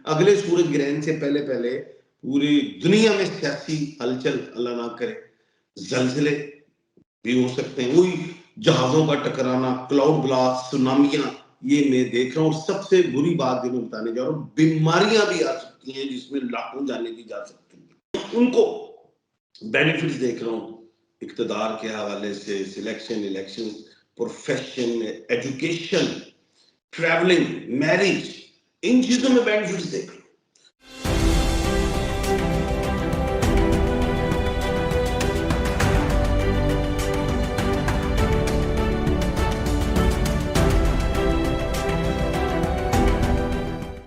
اگلے سورج گرہن سے پہلے پہلے پوری دنیا میں سیاسی ہلچل اللہ نہ کرے، زلزلے بھی ہو سکتے ہیں، وہی جہازوں کا ٹکرانا، کلاؤڈ بلاسٹ، سونامیاں، یہ میں دیکھ رہا ہوں. اور سب سے بری بات جو میں بتانے جا رہا ہوں، بیماریاں بھی آ سکتی ہیں جس میں لاکھوں جانے دی جا سکتی ہیں. ان کو بینیفٹس دیکھ رہا ہوں اقتدار کے حوالے سے، selection, election, profession, education, travelling, marriage, ان چیزوں میں بینیفٹس دیکھ رہا ہوں.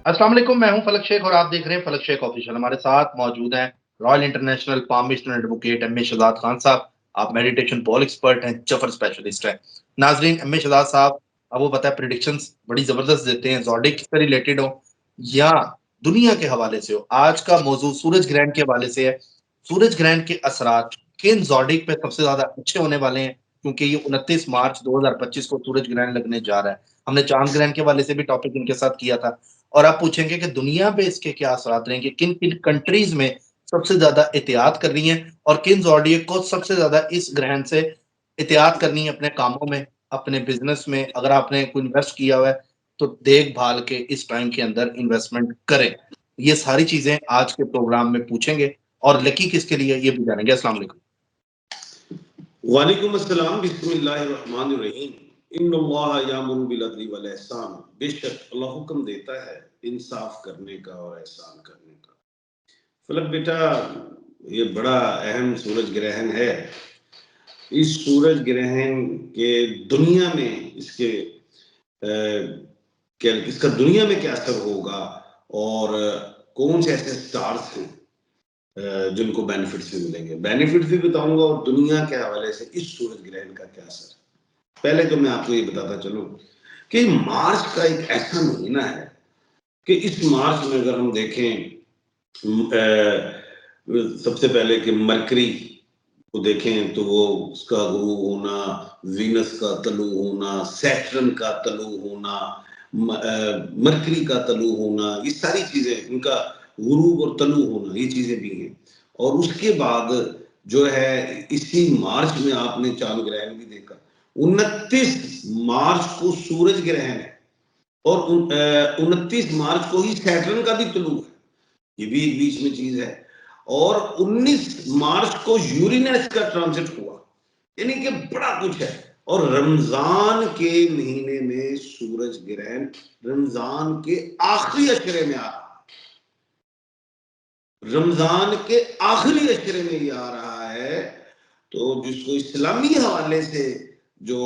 السلام علیکم، میں ہوں فلک شیخ اور آپ دیکھ رہے ہیں فلک شیخ آفیشیل. ہمارے ساتھ موجود ہیں royal international palm Mr advocate M A Shahzad Khan Sahab. آپ میڈیٹیشن بال ایکسپرٹ ہیں، چفر اسپیشلسٹ ہیں. ناظرین، ایم اے شہزاد صاحب اب وہ پتہ ہے پریڈکشنز بڑی زبردست دیتے ہیں، زوڈک سے ریلیٹڈ ہو یا دنیا کے حوالے سے ہو. آج کا موضوع سورج گرہن کے حوالے سے ہے. سورج گرہن کے اثرات کن زوڈک پہ سب سے زیادہ اچھے ہونے والے ہیں، کیونکہ یہ 29 مارچ 2025 کو سورج گرہن لگنے جا رہا ہے. ہم نے چاند گرہن کے حوالے سے بھی ٹاپک ان کے ساتھ کیا تھا، اور آپ پوچھیں گے کہ دنیا پہ اس کے کیا اثرات رہیں گے، کن کن کنٹریز میں سب سے زیادہ احتیاط کر رہی ہیں، اور کن زوڈیک کو سب سے زیادہ اس گرہن سے احتیاط کرنی ہے اپنے کاموں میں، اپنے بزنس میں. اگر آپ نے کوئی انویسٹ کیا ہوا ہے تو دیکھ بھال کے اس ٹائم کے اندر انویسٹمنٹ کریں. یہ ساری چیزیں آج کے پروگرام میں پوچھیں گے، اور لکی کس کے لیے یہ بھی جانیں گے. السلام علیکم. وعلیکم السلام. بسم اللہ الرحمن الرحیم. ان اللہ یامر بالعدل والاحسان. بے شک اللہ حکم دیتا ہے انصاف کرنے کا اور احسان کرنے کا. فلک بیٹا، یہ بڑا اہم سورج گرہن ہے. اس سورج گرہن کے دنیا میں اس کا دنیا میں کیا اثر ہوگا، اور کون سے ایسے سٹارز ہیں جن کو بینیفٹس بھی ملیں گے. بینیفٹس بھی بتاؤں گا، اور دنیا کے حوالے سے اس سورج گرہن کا کیا اثر. پہلے تو میں آپ کو یہ بتاتا چلوں کہ مارچ کا ایک ایسا مہینہ ہے کہ اس مارچ میں اگر ہم دیکھیں، سب سے پہلے کہ مرکری کو دیکھیں تو وہ اس کا غروب ہونا، وینس کا طلوع ہونا، سیٹرن کا طلوع ہونا، مرکری کا طلوع ہونا، یہ ساری چیزیں، ان کا غروب اور طلوع ہونا، یہ چیزیں بھی ہیں. اور اس کے بعد جو ہے اسی مارچ میں آپ نے چاند گرہن بھی دیکھا. 29 مارچ کو سورج گرہن ہے، اور 29 مارچ کو ہی سیٹرن کا بھی طلوع ہے. یہ بھی ایک بیچ میں چیز ہے. اور 19 مارچ کو یورینس کا ٹرانزٹ ہوا، یعنی کہ بڑا کچھ ہے. اور رمضان کے مہینے میں سورج گرہن رمضان کے آخری اشرے میں آ رہا ہے، رمضان کے آخری اشرے میں یہ آ رہا ہے. تو جس کو اسلامی حوالے سے جو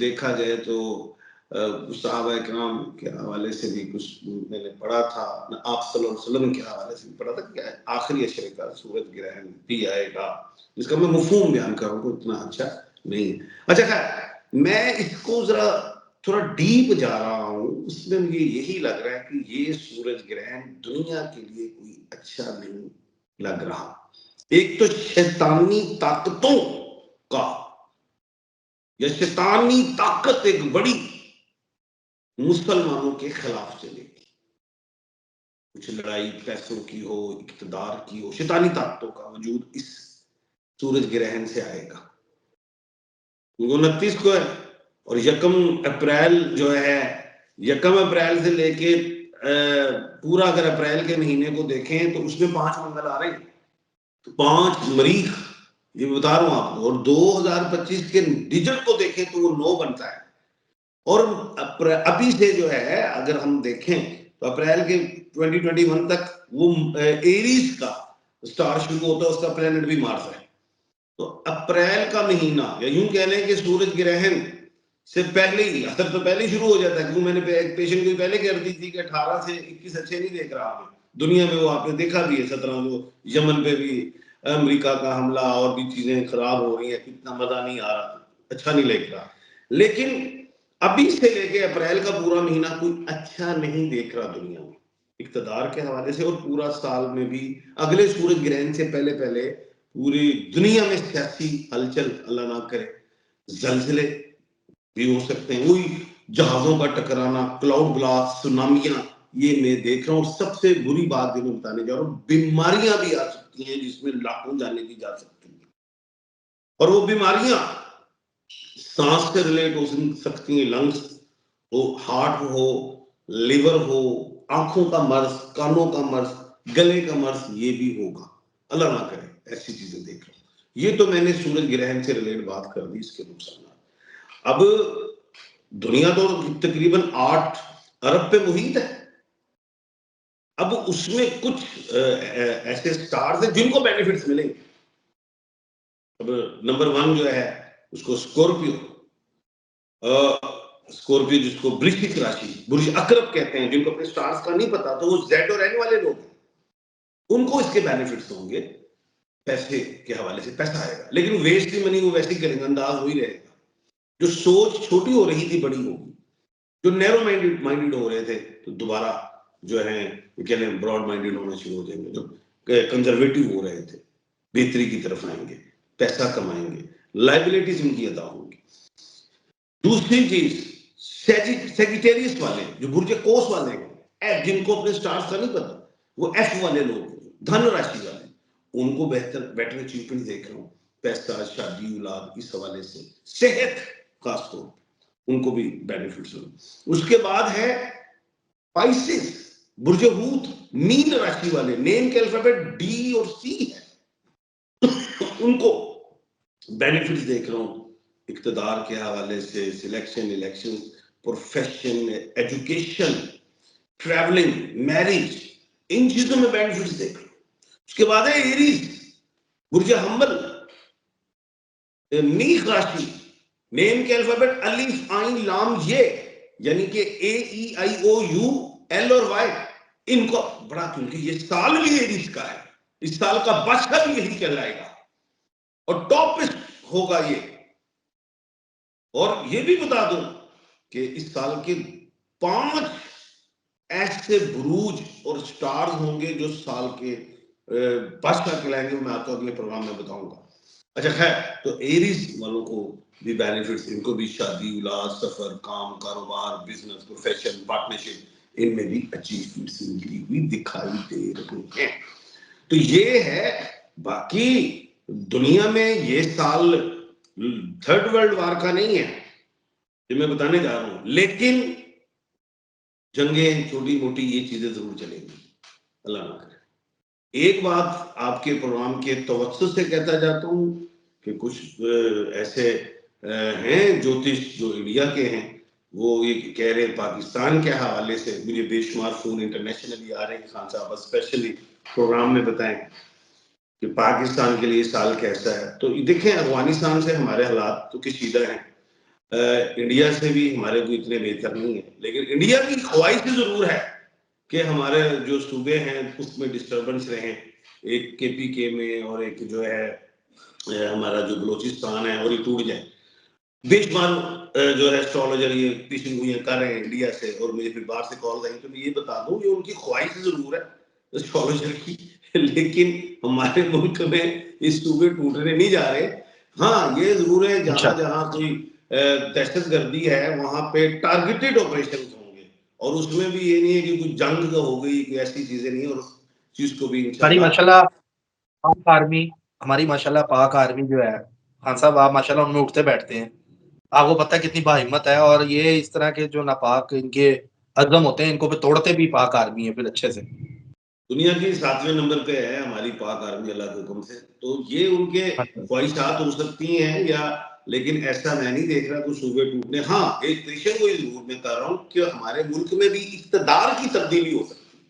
دیکھا جائے تو صحابہ کرام کے حوالے سے بھی کچھ میں نے پڑھا تھا، آپ صلی اللہ علیہ وسلم کے حوالے سے بھی پڑھا تھا کہ آخری اشرے کا سورج گرہن بھی آئے گا، جس کا میں مفہوم بیان کروں تو اتنا اچھا نہیں ہے. اچھا خیر، میں اس کو ذرا تھوڑا ڈیپ جا رہا ہوں. اس میں مجھے یہی لگ رہا ہے کہ یہ سورج گرہن دنیا کے لیے کوئی اچھا نہیں لگ رہا. ایک تو شیطانی طاقتوں کا، یا شیطانی طاقت ایک بڑی مسلمانوں کے خلاف چلے گی. کچھ لڑائی پیسوں کی ہو، اقتدار کی ہو، شیطانی طاقتوں کا وجود اس سورج گرہن سے آئے گا. 29 کو ہے، اور 1 اپریل جو ہے، 1 اپریل سے لے کے پورا اگر اپریل کے مہینے کو دیکھیں تو اس میں 5 منگل آ رہے ہیں. 5 مریخ، یہ بتا رہا ہوں آپ کو. اور 2025 کے ڈیجٹ کو دیکھیں تو وہ 9 بنتا ہے. اور ابھی سے جو ہے اگر ہم دیکھیں تو اپریل کے 2021 تک وہ ایریز کا سٹار شروع ہوتا ہے، اس کا پلانٹ بھی مارس ہے. تو اپریل کا مہینہ، یا یوں کہہ لیں کہ سورج گرہن سے پہلے ہی، اثر تو پہلے ہی شروع ہو جاتا ہے. کیوں میں نے ایک پیشنٹ کو پہلے کہہ دی تھی کہ 18 سے 21 اچھے نہیں دیکھ رہا ہمیں دنیا میں. وہ آپ نے دیکھا بھی ہے 17 جو یمن پہ بھی امریکہ کا حملہ اور بھی چیزیں خراب ہو رہی ہیں، کتنا مزہ نہیں آ رہا، اچھا نہیں لگ رہا. لیکن ابھی سے لے کے اپریل کا پورا مہینہ کوئی اچھا نہیں دیکھ رہا دنیا میں اقتدار کے حوالے سے. اور پورا سال میں بھی اگلے سورج گرہن سے پہلے پہلے پوری دنیا میں سیاسی ہلچل اللہ نہ کرے، زلزلے بھی ہو سکتے ہیں، وہی جہازوں کا ٹکرانا، کلاؤڈ بلاسٹ، سونامیاں، یہ میں دیکھ رہا ہوں. سب سے بری بات جو میں بتانے جا رہا ہوں, بیماریاں بھی آ سکتی ہیں جس میں لاکھوں جانیں دی جا سکتی ہیں, اور وہ بیماریاں سانس سے ریلیٹ ہو سکتی ہیں, لنگس ہو, ہارٹ ہو, لیور ہو, آنکھوں کا مرض, کانوں کا مرض, گلے کا مرض, یہ بھی ہوگا. اللہ نہ کرے ایسی چیزیں دیکھ رہا ہوں. یہ تو میں نے سورج گرہن سے ریلیٹ بات کر دی, اس کے نقصانات. اب دنیا تو تقریباً 8 ارب پہ محیط ہے. اب اس میں کچھ ایسے سٹارز ہیں جن کو بینیفٹس ملیں گے. اب نمبر 1 جو ہے اس کو اسکورپیو جس کو برشک راشی, برج اکرب کہتے ہیں, جن کو اپنے سٹارز کا نہیں پتا, تو وہ زیڈ اور این والے لوگ ہیں, ان کو اس کے بینیفٹس ہوں گے. پیسے کے حوالے سے پیسہ آئے گا, لیکن ویسٹ کی منی وہ ویسے ہی کریں گے, انداز وہی رہے گا. جو سوچ چھوٹی ہو رہی تھی بڑی ہوگی, جو نیرو مائنڈیڈ ہو رہے تھے تو دوبارہ جو ہے کہنے براڈ مائنڈیڈ ہونا شروع ہو جائیں گے. جو کنزرویٹو ہو رہے تھے بہتری کی طرف آئیں گے, پیسہ کمائیں گے, لائبلٹیز ان کی ادا ہوں گی. دوسری چیز سیگیٹیریس والے جو برج کوس والے ہیں, جن کو اپنے سٹارز کا نہیں پتا, وہ ایف والے لوگ ہیں, دھن راشی والے, ان کو بیٹر اچیومنٹ دیکھ رہا ہوں. پیسہ, شادی, اولاد, اس حوالے سے, صحت خاص طور پہ ان کو بھی بینیفٹس ہوں. اس کے بعد ہے پائسس, برج ہوت, مین راشی والے, نیم کے الفابیٹ ڈی اور سی ہے, ان کو بینیفٹس دیکھ رہا ہوں. اقتدار کے حوالے سے, selection, election, profession, education, travelling, marriage, ان چیزوں میں بینیفٹس دیکھ رہا ہوں. اس کے بعد ہے ایریز, برج حمل, میخ راشی, نیم کے الفابیٹ الف, عین, لام, یہ, یعنی کہ اے, ای, آئی, او, یو, ایل اور وائی. ان کو بڑا, کیونکہ یہ سال بھی ایریز کا ہے, اس سال کا بادشاہ بھی یہی کہلائے گا, اور ٹاپ پہ ہوگا یہ. اور یہ بھی بتا دوں کہ اس سال کے 5 ایسے بروج اور سٹارز ہوں گے جو سال کے بادشاہ کہلائیں گے. میں آپ کو اگلے پروگرام میں بتاؤں گا. اچھا خیر, تو ایریز والوں کو بھی بینیفٹس, ان کو بھی شادی, اولاد, سفر, کام, کاروبار, بزنس, پروفیشن, پارٹنرشپ, ان میں بھی اچیومنٹس ملی ہوئی دکھائی دے رہے ہیں. تو یہ ہے. باقی دنیا میں یہ سال 3rd ورلڈ وار کا نہیں ہے جو میں بتانے جا رہا ہوں, لیکن جنگیں چھوٹی موٹی یہ چیزیں ضرور چلیں گی, اللہ نہ کرے. ایک بات آپ کے پروگرام کے توسط سے کہتا جاتا ہوں کہ کچھ ایسے ہیں جوتش جو انڈیا کے ہیں, وہ یہ کہہ رہے ہیں پاکستان کے حوالے سے. مجھے بے شمار فون انٹرنیشنلی آ رہے ہیں, خان صاحب اسپیشلی پروگرام میں بتائیں کہ پاکستان کے لیے سال کیسا ہے. تو دیکھیں, افغانستان سے ہمارے حالات تو کشیدہ ہیں, انڈیا سے بھی ہمارے کوئی اتنے بہتر نہیں ہیں, لیکن انڈیا کی خواہش ضرور ہے کہ ہمارے جو صوبے ہیں اس میں ڈسٹربنس رہیں, ایک کے پی کے میں, اور ایک جو ہے ہمارا جو بلوچستان ہے, اور یہ ٹوٹ جائے. بے شمار جو ہے اسٹرالوجر یہ پیشن گوئیاں کر رہے ہیں انڈیا سے, اور مجھے پھر باہر سے کال آئی. تو میں یہ بتا دوں یہ ان کی خواہش ضرور ہے اسٹرالوجر کی, لیکن ہمارے ملک میں اس صوبے ٹوٹنے نہیں جا رہے. ہاں یہ ضرور ہے جہاں جہاں کوئی دہشت گردی ہے وہاں پہ ٹارگیٹڈ آپریشن ہوں گے, اور اس میں بھی یہ نہیں ہے کہ کوئی جنگ ہو گئی, کوئی ایسی چیزیں نہیں. اور اس چیز کو بھی ہماری انشاءاللہ ماشاءاللہ پاک آرمی, ہماری ماشاءاللہ پاک آرمی جو ہے خان صاحب, آپ ماشاءاللہ ان میں اٹھتے بیٹھتے ہیں, آپ کو پتہ ہے کتنی باہمت ہے, اور یہ اس طرح کے جو ناپاک ان کے عزم ہوتے ہیں ان کو پھر توڑتے بھی پاک آرمی ہے پھر اچھے سے. دنیا کی 7ویں نمبر پہ ہے ہماری پاک آرمی اللہ کے حکم سے. تو یہ ان کے خواہشات ہو سکتی ہیں یا, لیکن ایسا میں نہیں دیکھ رہا کوئی صوبے ٹوٹنے. ہاں ایک پیشن کو ضرور میں کر رہا ہوں کہ ہمارے ملک میں بھی اقتدار کی تبدیلی ہو سکتی ہے,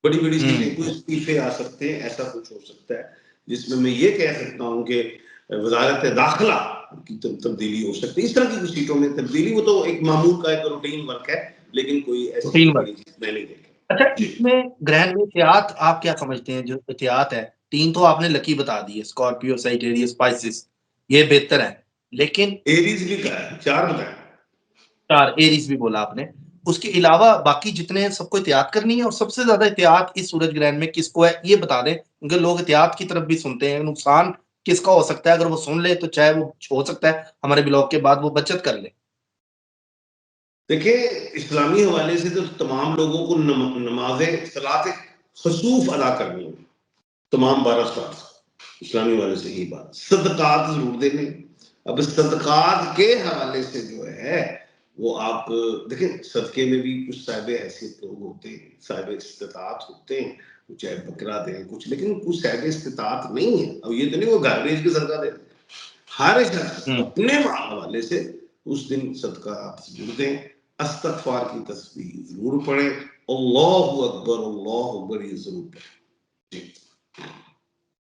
بڑی بڑی چیزیں, کوئی استعفے آ سکتے ہیں, ایسا کچھ ہو سکتا ہے جس میں یہ کہہ سکتا ہوں کہ وزارت داخلہ کی تبدیلی ہو سکتی ہے. اس طرح کی کچھ سیٹوں میں تبدیلی, وہ تو ایک معمول کا ایک روٹین ورک ہے, لیکن کوئی ایسی بڑی چیز میں نہیں دیکھا. اچھا, اس میں گرہن میں احتیاط آپ کیا سمجھتے ہیں؟ جو احتیاط ہے 3 تو آپ نے لکی بتا دی ہے, اسکارپیو, سیجیٹیریس, اسپائسس, یہ بہتر ہے, لیکن ایریز بھی کہا ہے, 4 بتائیں. 4 ایریز بھی بولا آپ نے. اس کے علاوہ باقی جتنے سب کو احتیاط کرنی ہے, اور سب سے زیادہ احتیاط اس سورج گرہن میں کس کو ہے یہ بتا دیں, کیونکہ لوگ احتیاط کی طرف بھی سنتے ہیں. نقصان کس کا ہو سکتا ہے؟ اگر وہ سن لے تو چاہے وہ ہو سکتا ہے ہمارے بلاگ کے بعد وہ بچت کر لے. دیکھیں اسلامی حوالے سے تو تمام لوگوں کو نماز صلاۃ خسوف ادا کرنی ہے، تمام 12 سال اسلامی حوالے سے یہی بات. صدقات ضرور دینے. اب صدقات کے حوالے سے جو ہے وہ آپ دیکھیں صدقے میں بھی کچھ صاحب حیثیت لوگ ہوتے ہیں، صاحب استطاعت ہوتے ہیں، چاہے بکرا دیں کچھ، لیکن کچھ صاحب استطاعت نہیں ہے. اب یہ تو نہیں وہ گھر بیچ کے صدقہ دے، ہر شخص اپنے مال حوالے سے اس دن صدقہ آپ ضرور دیں. استغفار کی تسبیح ضرور پڑھیں، اللہ اکبر یہ ضرور پڑھیں.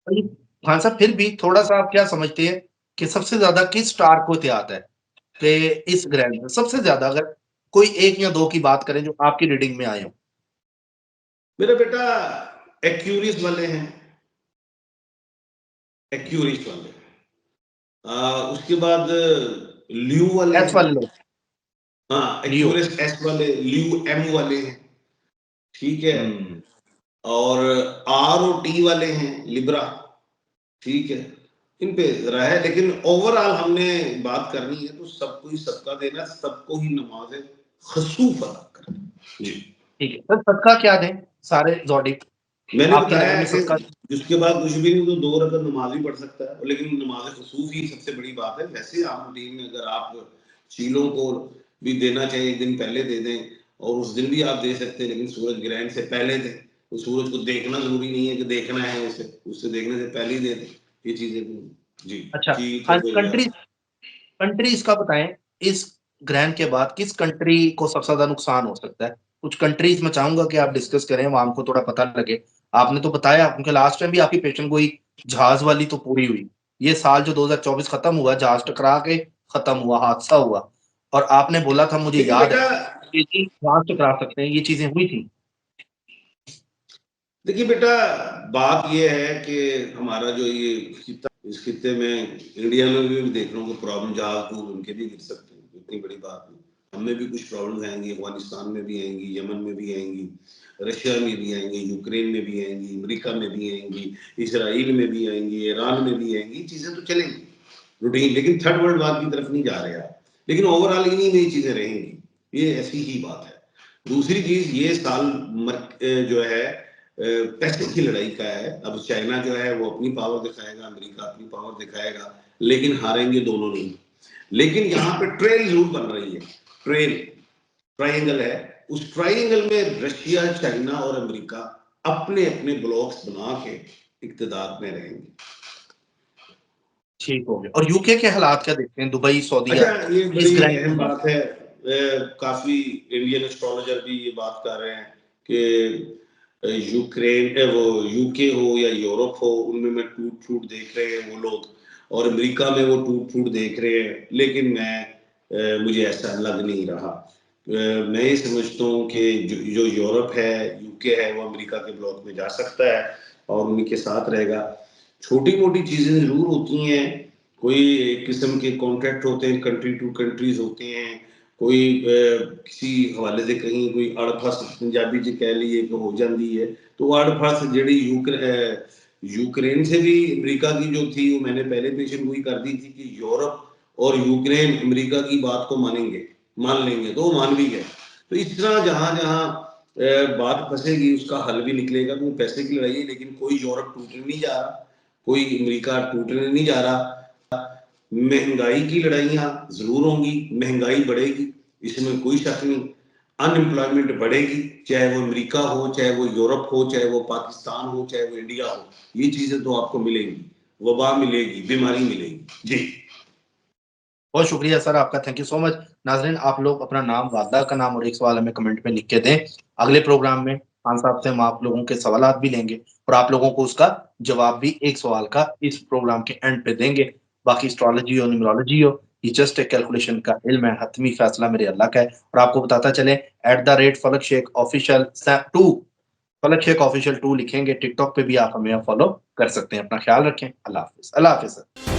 جی خان صاحب پھر بھی تھوڑا سا آپ کیا سمجھتے ہیں کہ سب سے زیادہ کس سٹار کو احتیاط ہے کہ اس گرینڈ میں سب سے زیادہ، اگر کوئی ایک یا دو کی بات کریں جو آپ کی ریڈنگ میں آئے ہوں؟ میرا بیٹا ایکیوریس والے ہیں، ایکیوریس والے، اس کے بعد لیو والے ایس ہیں، والے لوگ، ہاں لیو، ایکیوریس ایس والے، لیو ایم والے ہیں، ٹھیک ہے، اور آر او ٹی والے ہیں، لبرا، ٹھیک ہے، ان پہ ذرا ہے. لیکن اوور آل ہم نے بات کرنی ہے تو سب کو ہی صدقہ دینا، سب کو ہی نماز خسوف ادا کرنا. جی ٹھیک ہے سر. صدقہ کیا دیں سارے زوڈک میں نے آپ کی نظر بتایا میں کہ صدقہ؟ جس کے بعد کچھ بھی نہیں تو 2 رکعت نماز ہی پڑھ سکتا ہے، لیکن نماز خصوص ہی سب سے بڑی بات ہے. ویسے عام روٹین میں اگر آپ چیلوں کو بھی دینا چاہیے ایک دن پہلے دے دیں، اور اس دن بھی آپ دے سکتے ہیں، لیکن سورج گرہن سے پہلے دیں. تو سورج کو دیکھنا ضروری نہیں ہے کہ دیکھنا ہے اسے، اس سے دیکھنے سے پہلے ہی دے دیں یہ چیزیں. جی اچھا جی تو کنٹریز کا بتائیں، اس گرہن کے بعد کس کنٹری کو سب سے زیادہ نقصان ہو سکتا ہے؟ کچھ کنٹریز میں چاہوں گا کہ آپ ڈسکس کریں، عوام کو تھوڑا پتہ لگے. آپ نے تو بتایا کیونکہ لاسٹ ٹائم بھی آپ کی پیشن گوئی جہاز والی تو پوری ہوئی. یہ سال جو 2024 ختم ہوا، جہاز ٹکرا کے ختم ہوا، حادثہ ہوا، اور آپ نے بولا تھا مجھے یاد ہے کہ جہاز ٹکرا سکتے ہیں، یہ چیزیں ہوئی تھی. دیکھیے بیٹا بات یہ ہے کہ ہمارا جو یہ خطہ، اس خطے میں انڈیا میں بھی دیکھ رہا ہوں کہ پرابلم جہاز دور ان کے بھی گر سکتے ہیں، اتنی بڑی بات نہیں. ہم میں بھی کچھ پرابلمز آئیں گی، افغانستان میں بھی آئیں گی، یمن میں بھی آئیں گی، رشیا میں بھی آئیں گی، یوکرین میں بھی آئیں گی، امریکہ میں بھی آئیں گی، اسرائیل میں بھی آئیں گی، ایران میں بھی آئیں گی. چیزیں تو چلیں گی روٹین، لیکن تھرڈ ورلڈ وار کی طرف نہیں جا رہے آپ. لیکن اوور آل انہیں میں یہ چیزیں رہیں گی، یہ ایسی ہی بات ہے. دوسری چیز یہ سال جو ہے پیسے کی لڑائی کا ہے. اب چائنا جو ہے وہ اپنی پاور دکھائے گا، امریکہ اپنی پاور دکھائے گا، لیکن ہاریں گے دونوں نہیں. لیکن یہاں پہ ٹریل ضرور بن رہی ہے، ٹرائنگل ہے. اس ٹرائنگل میں رشیا، چائنا اور امریکہ اپنے اپنے بلاکس بنا کے اقتدار میں رہیں گے. ٹھیک ہو گیا. اور یو کے حالات کیا دیکھتے ہیں؟ دبئی، سعودیہ، اچھا یہ اس بڑی گرینڈ اہم بات ہے. کافی انڈین اسٹرالوجر بھی یہ بات کر رہے ہیں کہ یوکرین، وہ یو کے ہو یا یورپ ہو، ان میں ٹوٹ پھوٹ دیکھ رہے ہیں وہ لوگ، اور امریکہ میں وہ ٹوٹ پھوٹ دیکھ رہے ہیں. لیکن مجھے ایسا لگ نہیں رہا. میں یہ سمجھتا ہوں کہ جو یورپ ہے، یو کے ہے، وہ امریکہ کے بلاک میں جا سکتا ہے اور ان کے ساتھ رہے گا. چھوٹی موٹی چیزیں ضرور ہوتی ہیں، کوئی ایک قسم کے کانٹریکٹ ہوتے ہیں، کنٹری ٹو کنٹریز ہوتے ہیں، کوئی کسی حوالے سے کہیں کوئی اڑ پھس پنجابی جی کہہ لیے کہ ہو جاتی ہے. تو اڑ پھس جڑی یوکرین سے بھی امریکہ کی جو تھی، وہ میں نے پہلے پیشن گوئی کر دی تھی کہ یورپ اور یوکرین امریکہ کی بات کو مان لیں گے، تو وہ مان بھی گئے. تو اس طرح جہاں جہاں بات پھنسے گی اس کا حل بھی نکلے گا. تو پیسے کی لڑائی ہے، لیکن کوئی یورپ ٹوٹنے نہیں جا رہا، کوئی امریکہ ٹوٹنے نہیں جا رہا. مہنگائی کی لڑائیاں ضرور ہوں گی، مہنگائی بڑھے گی، اس میں کوئی شک نہیں. ان امپلائمنٹ بڑھے گی، چاہے وہ امریکہ ہو، چاہے وہ یورپ ہو، چاہے وہ پاکستان ہو، چاہے وہ انڈیا ہو. یہ چیزیں تو آپ کو ملیں گی، وبا ملے گی، بیماری ملے گی. جی بہت شکریہ سر آپ کا، تھینک یو سو مچ. ناظرین آپ لوگ اپنا نام، والدہ کا نام اور ایک سوال ہمیں کمنٹ میں لکھ کے دیں. اگلے پروگرام میں خان صاحب سے ہم آپ لوگوں کے سوالات بھی لیں گے اور آپ لوگوں کو اس کا جواب بھی ایک سوال کا اس پروگرام کے اینڈ پہ دیں گے. باقی اسٹرالوجی ہو، نیومرولوجی ہو، یہ جسٹ ایک کیلکولیشن کا علم ہے، حتمی فیصلہ میرے اللہ کا ہے. اور آپ کو بتاتا چلیں @فلک شیخ آفیشیل 2 فلک شیخ آفیشیل 2 لکھیں گے. ٹک ٹاک پہ بھی آپ ہمیں فالو کر سکتے ہیں. اپنا خیال رکھیں. اللہ حافظ. اللہ حافظ سر.